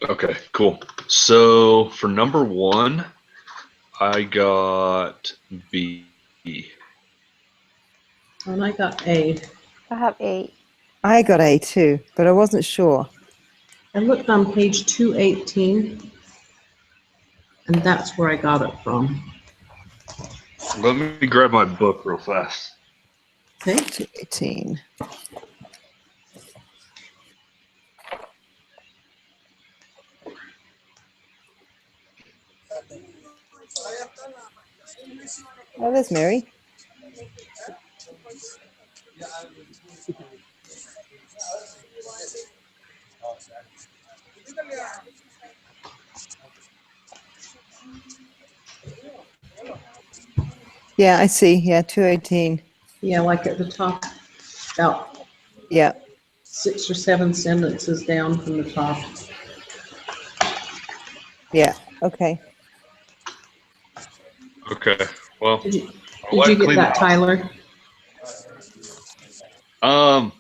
Okay, cool. So for number one, I got B. And I got A. I have A. I got A too, but I wasn't sure. I looked on page 218, and that's where I got it from. Let me grab my book real fast. Okay. 218. Oh, there's Mary. Yeah, I see. Yeah, 218. Yeah, like at the top, about Yeah. 6 or 7 sentences down from the top. Yeah. Okay. Okay. Well, Did you my wife get cleaned the that, house. Tyler? I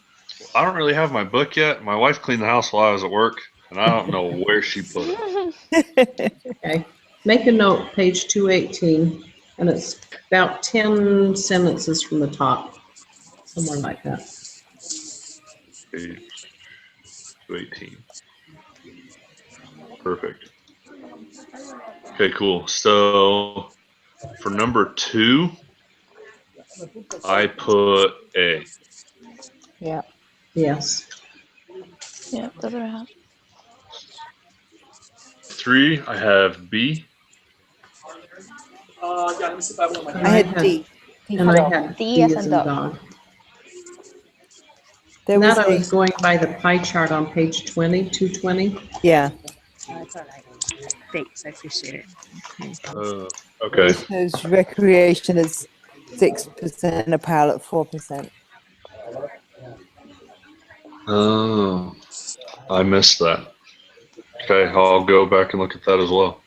don't really have my book yet. My wife cleaned the house while I was at work, and I don't know where she put it. Okay. Make a note, page 218, and it's about 10 sentences from the top, somewhere like that. Page 218. Perfect. Okay, cool. So for number two, I put A. Yeah. Yes. Yeah, that's what I have. Three, I have B. I had D. D And for I dog. had D D as as in in dog. dog. There That was I a was going by the pie chart on page 20, 220. yeah. That's all right. Thanks, I appreciate it. Okay. It shows recreation is 6%, apparel at 4%. Oh, I missed that. Okay, I'll go back and look at that as well.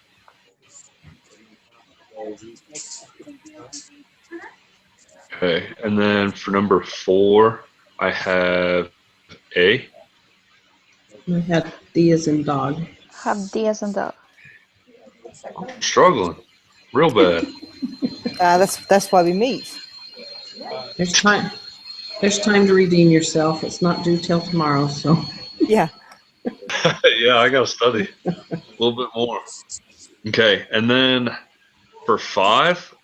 Okay, and then for number four, I have A. I had D as in dog. Have D as in dog. I'm struggling real bad. That's why we meet. There's time. There's time to redeem yourself. It's not due till tomorrow, so. Yeah. Yeah, I gotta study a little bit more. Okay, and then for five,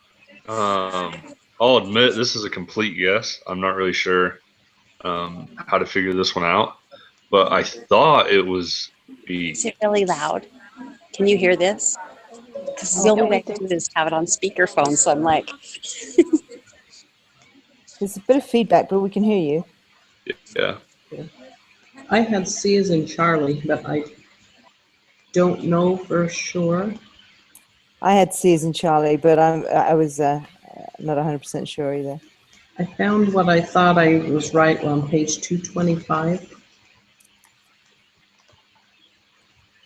I'll admit this is a complete guess. I'm not really sure how to figure this one out, but I thought it was B. Is it really loud? Can you hear this? Because the only way I can do it is have it on speakerphone. So I'm like, There's a bit of feedback, but we can hear you. Yeah. I had C as in Charlie, but I don't know for sure. I had C as in Charlie, but I was not 100% sure either. I found what I thought I was right on page 225.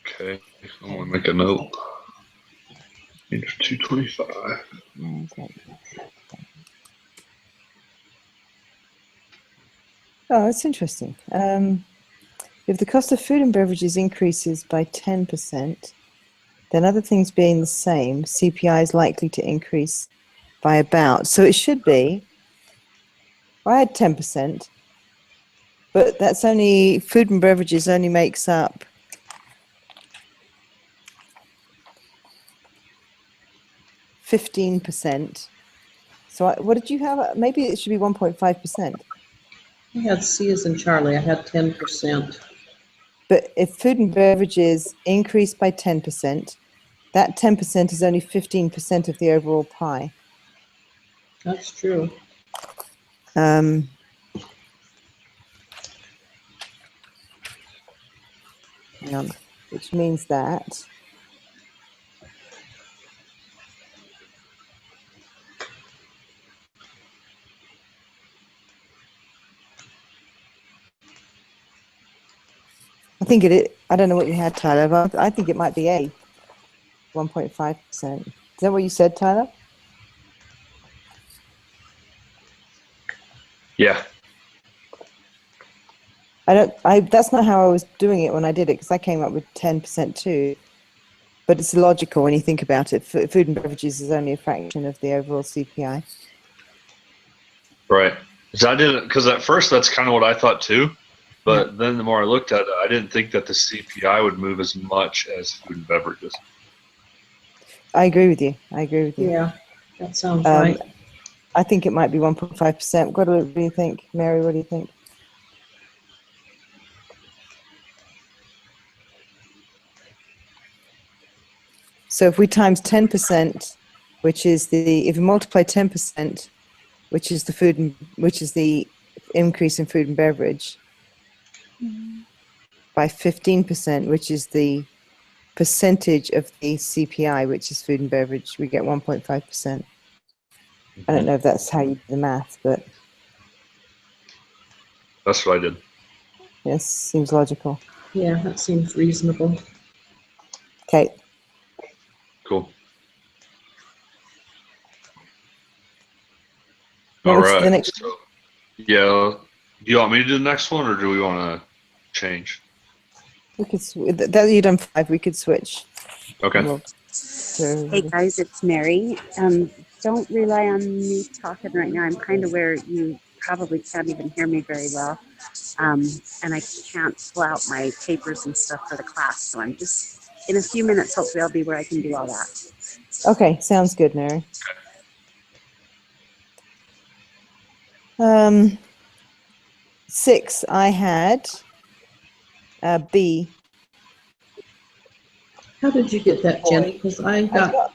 Okay, I'm gonna make a note. Page 225. Oh, that's interesting. If the cost of food and beverages increases by 10%, then other things being the same, CPI is likely to increase by about. So it should be, I had 10%, but that's only, food and beverages only makes up 15%. So what did you have? Maybe it should be 1.5%. I had C as in Charlie. I had 10%. But if food and beverages increase by 10%, that 10% is only 15% of the overall pie. That's true. Hang on, which means that I think I don't know what you had, Tyler, but I think it might be A, 1.5%. Is that what you said, Tyler? Yeah. That's not how I was doing it when I did it, because I came up with 10% too. But it's illogical when you think about it. Food and beverages is only a fraction of the overall CPI. Right. Because at first that's kind of what I thought too. But then the more I looked at it, I didn't think that the CPI would move as much as food and beverages. I agree with you. Yeah, that sounds right. I think it might be 1.5%. What do you think, Mary? What do you think? So if we times 10%, which is if we multiply 10%, which is the increase in food and beverage, by 15%, which is the percentage of the CPI, which is food and beverage, we get 1.5%. I don't know if that's how you do the math, but That's what I did. yes, seems logical. Yeah, that seems reasonable. Okay. Cool. What All was the right. next? So, yeah. Do you want me to do the next one, or do we want to change? We could. That you done 5. We could switch. Okay. Hey guys, it's Mary. Don't rely on me talking right now. I'm kind of where you probably can't even hear me very well. And I can't pull out my papers and stuff for the class. So I'm just, in a few minutes, hopefully I'll be where I can do all that. Okay, sounds good, Mary. 6, I had B. How did you get that, Jenny? Because I got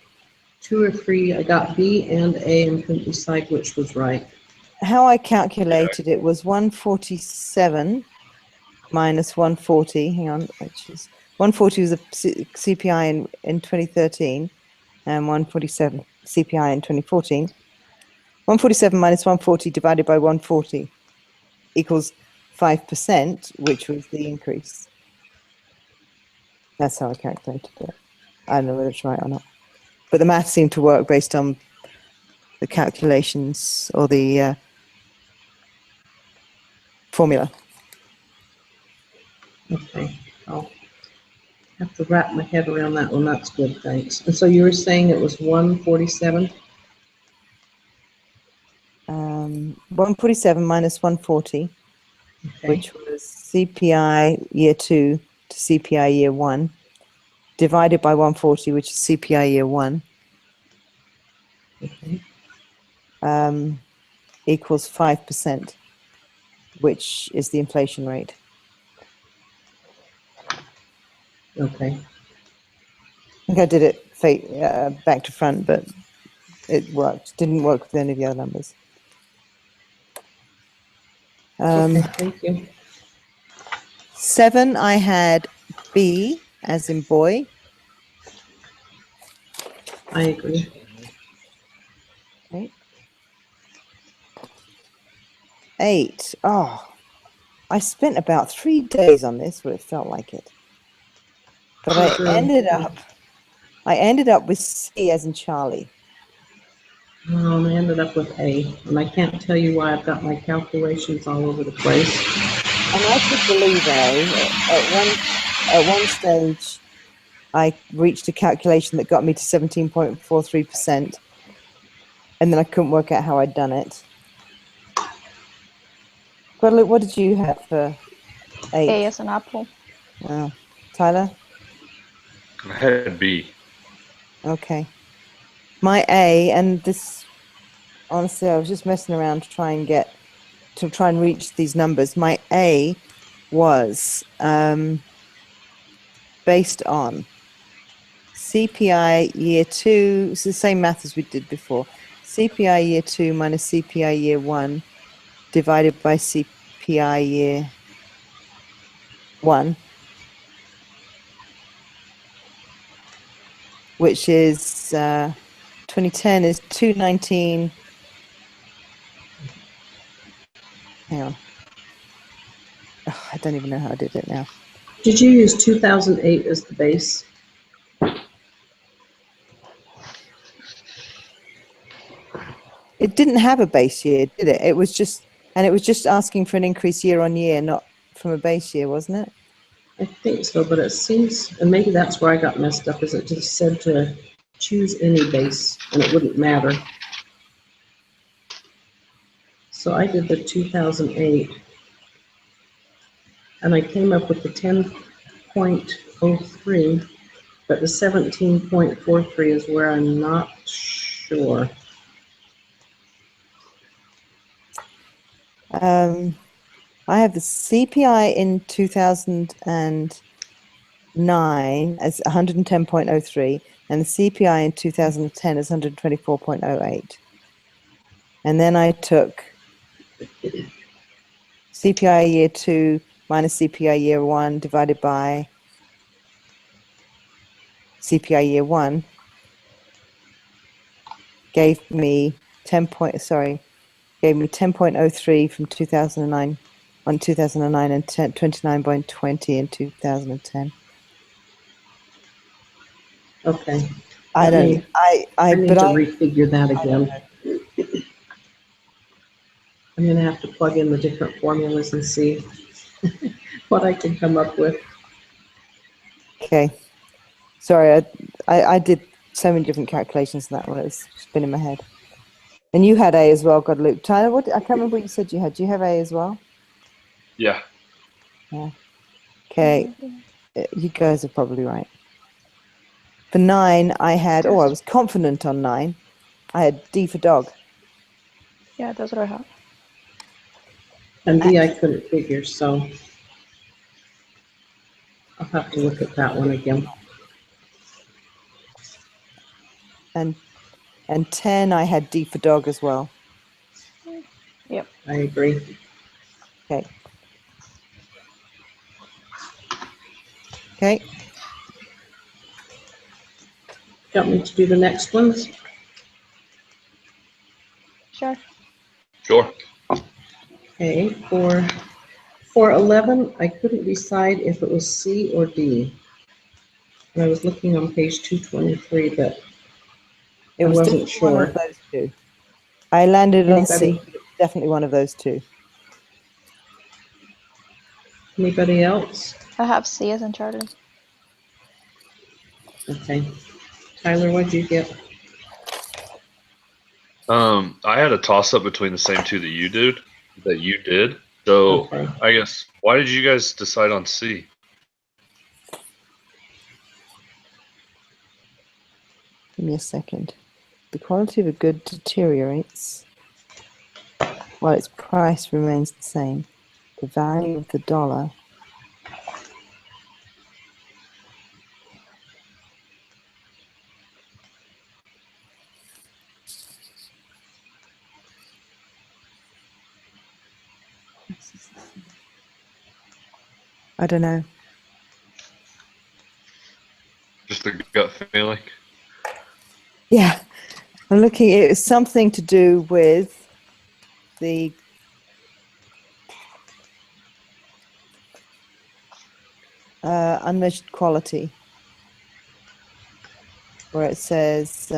2 or 3. I got B and A and couldn't decide which was right. How I calculated it was 147 minus 140. Hang on, which is 140 was a CPI in 2013, and 147 CPI in 2014. 147 minus 140 divided by 140 equals 5%, which was the increase. That's how I calculated it. I don't know whether it's right or not, but the math seemed to work based on the calculations or the formula. Okay, I'll have to wrap my head around that one. That's good, thanks. And so you were saying it was 147? 147 minus 140, Okay. which was CPI year 2 to CPI year 1, divided by 140, which is CPI year 1, Okay. equals 5%, which is the inflation rate. Okay. I think I did it back to front, but it worked. Didn't work with any of the other numbers. Okay, thank you. 7, I had B, as in boy. I agree. Okay. 8, oh, I spent about 3 days on this, but it felt like it. But I ended up with C as in Charlie. And I ended up with A, and I can't tell you why. I've got my calculations all over the place. And I could believe at one stage, I reached a calculation that got me to 17.43%, and then I couldn't work out how I'd done it. Guadalupe, what did you have for 8? A as an apple. Oh. Tyler? I had B. Okay. My A, and this, honestly, I was just messing around to try and reach these numbers. My A was based on CPI year 2. It's the same math as we did before. CPI year 2 minus CPI year 1 divided by CPI year 1, which is 2010 is 219. Hang on. Oh, I don't even know how I did it now. Did you use 2008 as the base? It didn't have a base year, did it? It was just asking for an increase year on year, not from a base year, wasn't it? I think so, but it seems, and maybe that's where I got messed up, is it just said to choose any base, and it wouldn't matter. So I did the 2008, and I came up with the 10.03, but the 17.43 is where I'm not sure. I have the CPI in 2009 as 110.03 and the CPI in 2010 as 124.08. And then I took CPI year 2 minus CPI year 1 divided by CPI year 1 gave me 10.03 from 2009 on 2009 and 29.20 in 2010. Okay. I Let don't. me- I need but to I refigure that again. I'm gonna have to plug in the different formulas and see what I can come up with. okay. Sorry, I did so many different calculations in that one. It's just been in my head. And you had A as well, Guadalupe. Tyler, what? I can't remember what you said you had. Do you have A as well? Yeah. Yeah. Okay. You guys are probably right. For 9, I had. Oh, I was confident on 9. I had D for dog. Yeah, that's what I have. And B, I couldn't figure, so I'll have to look at that one again. And 10, I had D for dog as well. Yep. I agree. Okay. Okay. Do you want me to do the next ones? Sure. Sure. Okay, for 11, I couldn't decide if it was C or D. And I was looking on page 223, but It I was wasn't definitely one of sure. those two. I landed on C. Anybody, But it was definitely one of those two. anybody else? I have C as in Charlie. Okay. Tyler, what'd you get? I had a toss up between the same two that you did. So Okay. I guess why did you guys decide on C? Give me a second. The quality of a good deteriorates while its price remains the same. The value of the dollar I don't know. Just a gut feeling. Yeah, I'm looking. It was something to do with the unmeasured quality, where it says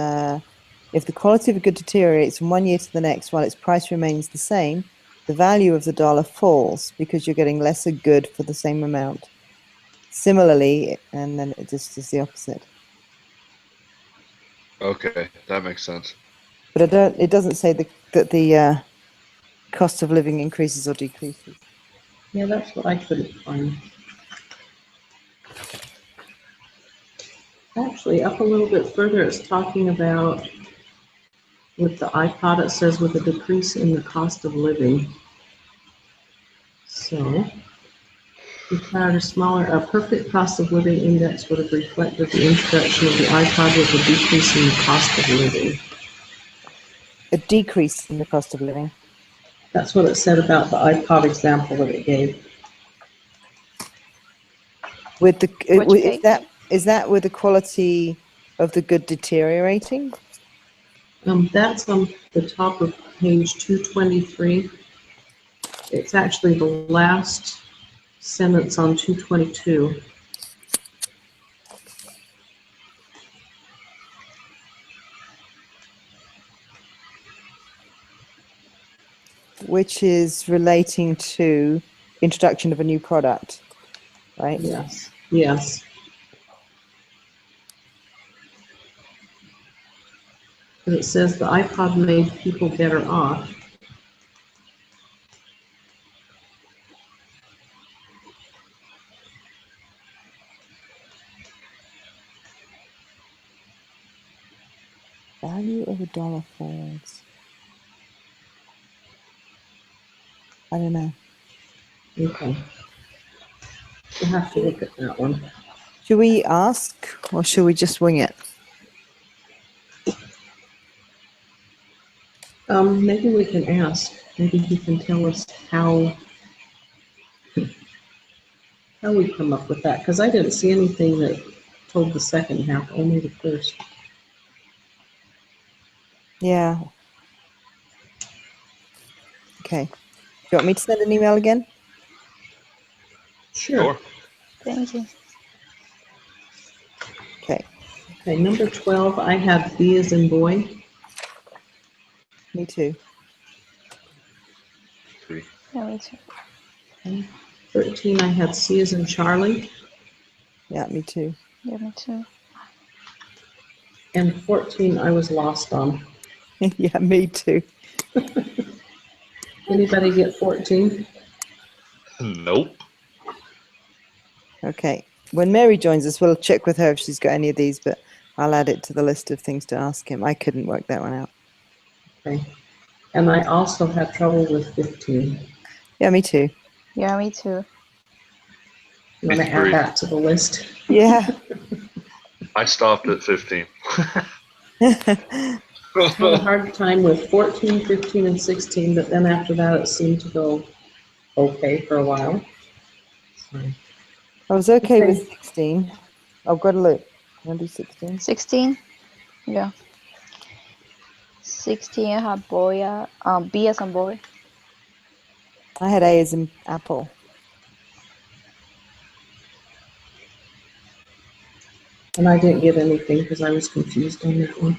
if the quality of a good deteriorates from one year to the next while its price remains the same, the value of the dollar falls because you're getting lesser good for the same amount. Similarly, and then it just is the opposite. Okay, that makes sense. But I don't. It doesn't say that the cost of living increases or decreases. Yeah, that's what I couldn't find. Actually, up a little bit further, it's talking about with the iPod, it says with a decrease in the cost of living. So, required a smaller, a perfect cost of living index would have reflected the introduction of the iPod with a decrease in the cost of living. A decrease in the cost of living. That's what it said about the iPod example that it gave. With the Which page? is that with the quality of the good deteriorating? That's on the top of page 223. It's actually the last sentence on 222. Which is relating to introduction of a new product, right? Yes, yes. And it says the iPod made people better off. Value of a dollar falls. I don't know. Okay. We'll have to look at that one. Should we ask or should we just wing it? Maybe we can ask. Maybe he can tell us how we come up with that, because I didn't see anything that told the second half, only the first. Yeah. Okay. Do you want me to send an email again? Sure. Thank you. Okay. Okay, number 12, I have B as in boy. Me too. 3. Yeah, me too. Okay. 13, I had C as in Charlie. Yeah, me too. Yeah, me too. And 14, I was lost on. Yeah, me too. Anybody get 14? Nope. Okay. When Mary joins us, we'll check with her if she's got any of these, but I'll add it to the list of things to ask him. I couldn't work that one out. Okay. And I also had trouble with 15. Yeah, me too. Yeah, me too. I'm going to add 3. that to the list. Yeah. I stopped at 15. I had a hard time with 14, 15, and 16, but then after that it seemed to go okay for a while. So, I was okay with Okay. 16. I've got to look. Want to do 16? 16? Yeah. 16, I have boy, B as in boy. I had A as in apple. And I didn't get anything because I was confused on that one.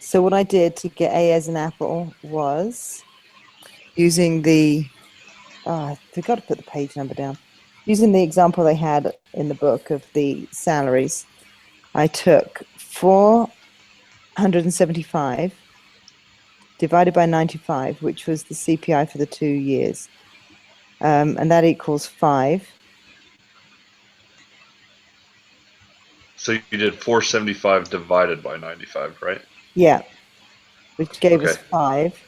So what I did to get A as an apple was using the, I forgot to put the page number down. Using the example they had in the book of the salaries, I took 475 divided by 95, which was the CPI for the 2 years. And that equals 5. So you did 475 divided by 95, right? Yeah, which gave us Okay. 5.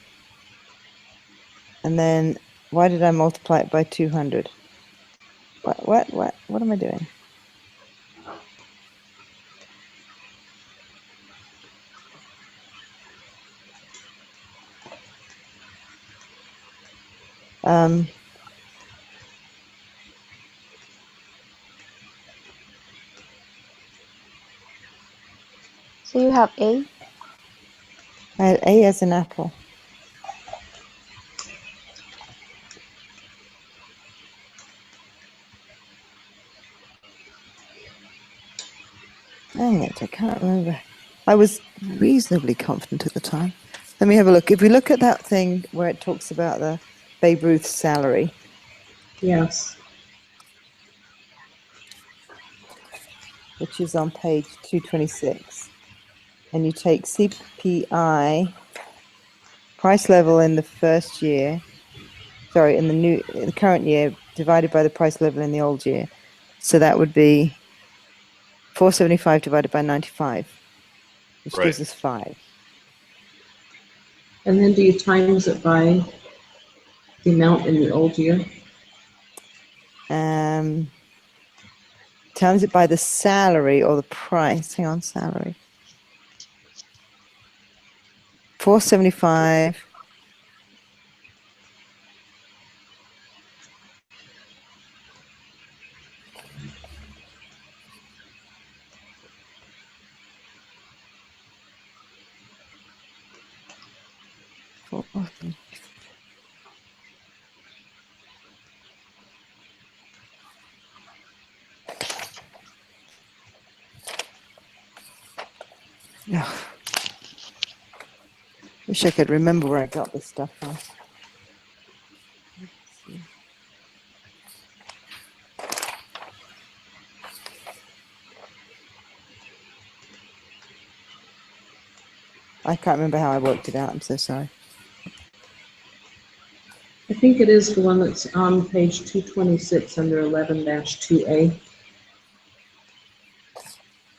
And then why did I multiply it by 200? What am I doing? So you have A? I had A as an apple. Dang it, I can't remember. I was reasonably confident at the time. Let me have a look. If we look at that thing where it talks about the Babe Ruth salary, Yes. which is on page 226, and you take CPI price level in the first year, sorry, in the current year divided by the price level in the old year. So that would be 475 divided by 95, which Right. gives us 5. And then do you times it by the amount in the old year? Times it by the salary or the price. Hang on, salary. 475. Yeah. Wish I could remember where I got this stuff from. I can't remember how I worked it out. I'm so sorry. I think it is the one that's on page 226 under 11-2A.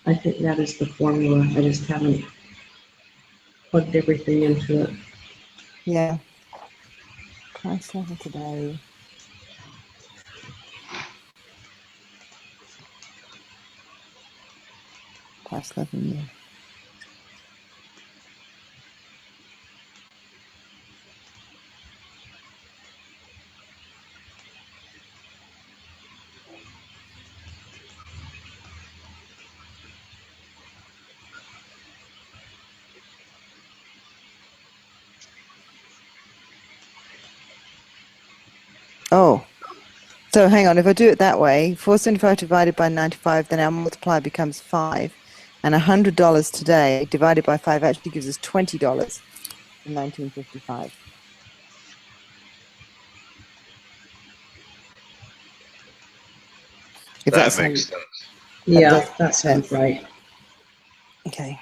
I think that is the formula. I just haven't plugged everything into it. Yeah. Price level today. Price level new. Oh, so hang on. If I do it that way, 475 divided by 95, then our multiplier becomes 5. And $100 today divided by 5 actually gives us $20 in 1955. If That that's how makes you, sense. Yeah, does that sounds sense. right. Okay.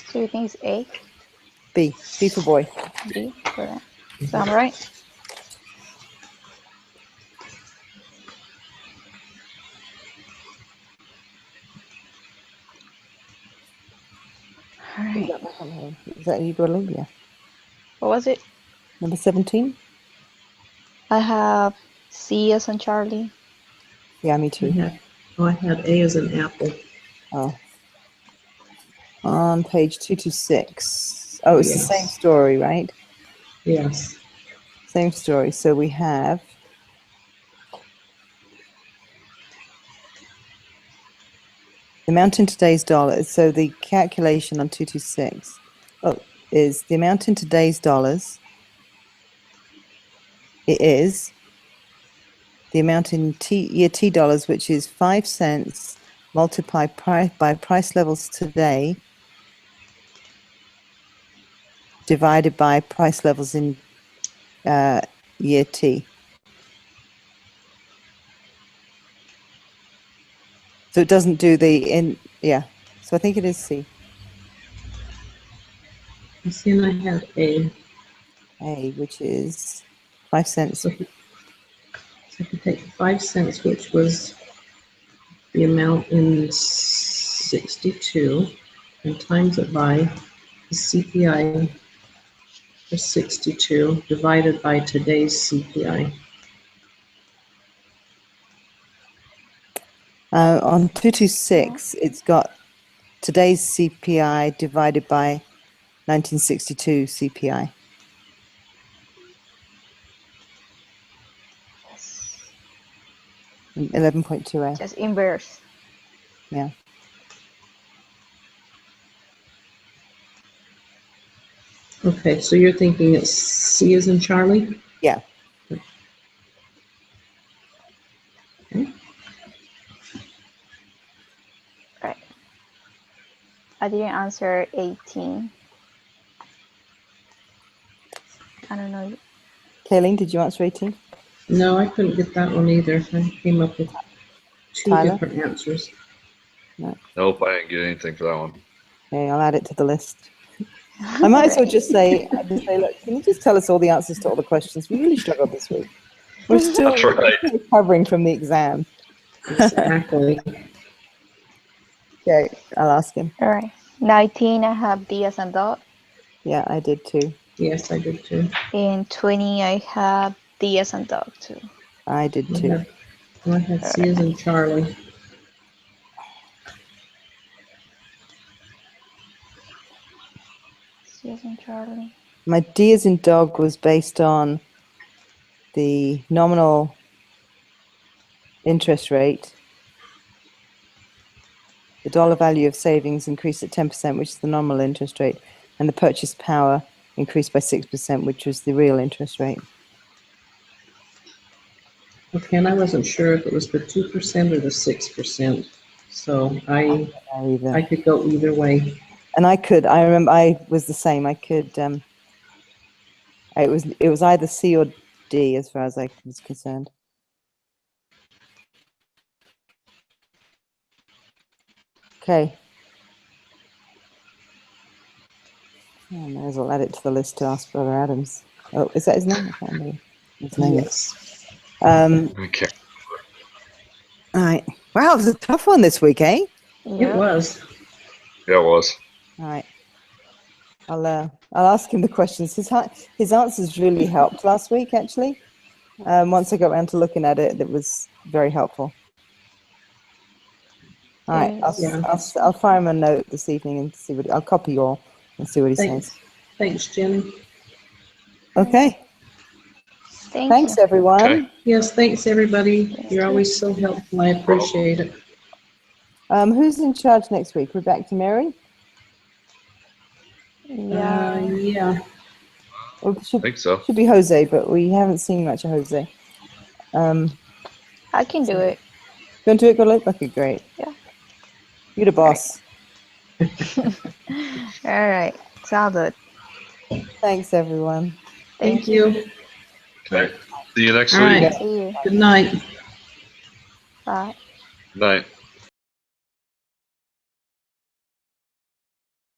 So you think it's A, B. B for boy. B for that? So I'm right? All Who's right. that back on here? Is that you, Olivia? What was it? Number 17? I have C as in Charlie. Yeah, me I too. had A as an apple. Oh. On page 226. Oh, it's the same Yes. story, right? Yes. Same story. So we have the amount in today's dollars. So the calculation on 226 is the amount in today's dollars. It is the amount in year T dollars, which is 5 cents multiplied by price levels today divided by price levels in year T. So it doesn't do yeah. So I think it is C. I see, and I had A. A, which is 5 cents. So I could take 5 cents, which was the amount in 62, and times it by the CPI for 62 divided by today's CPI. On 226, it's got today's CPI divided by 1962 CPI. Yes. 11.2A. Just inverse. Yeah. Okay, so you're thinking it's C as in Charlie? Yeah. Okay. Right. I didn't answer 18. I don't know. Kayleen, did you answer 18? No, I couldn't get that one either. I came up with two Tyler? different answers. No. Nope, I didn't get anything for that one. Okay, I'll add it to the list. I might as well just say, look, can you just tell us all the answers to all the questions? We really struggled this week. We're still That's right. recovering from the exam. Exactly. Okay, I'll ask him. All right. 19, I have D as in dog. Yeah, I did too. Yes, I did too. In 20, I have D as in dog too. I did too. I had C as in Charlie. C as in Charlie. My D as in dog was based on the nominal interest rate. The dollar value of savings increased at 10%, which is the nominal interest rate, and the purchase power increased by 6%, which was the real interest rate. Okay, and I wasn't sure if it was the 2% or the 6%. So I could go either way. And I remember I was the same. I could, it was either C or D as far as I was concerned. Okay. I may as well add it to the list to ask Brother Adams. Oh, is that his name? I can't remember his name. Yes. Okay. All right. Wow, it was a tough one this week, eh? It Yeah. was. Yeah, it was. All right. I'll ask him the questions. His answers really helped last week, actually. Once I got around to looking at it, it was very helpful. All right, Yes. I'll fire him a note this evening and see what I'll copy you all and see what he Thanks. says. Thanks, Jenny. Okay. Thank Thanks, you. everyone. Okay. Yes, thanks, everybody. Thank You're you. always so helpful. I appreciate it. Who's in charge next week? We're back to Mary. Yeah. Yeah. Or I think so. should be Jose, but we haven't seen much of Jose. I can do it. You want to do it, Colette? Okay, great. Yeah. You're the boss. All right. Sounds good. Thanks, everyone. Thank you. Okay. See you next All week. right. See you. Good night. Bye. Night.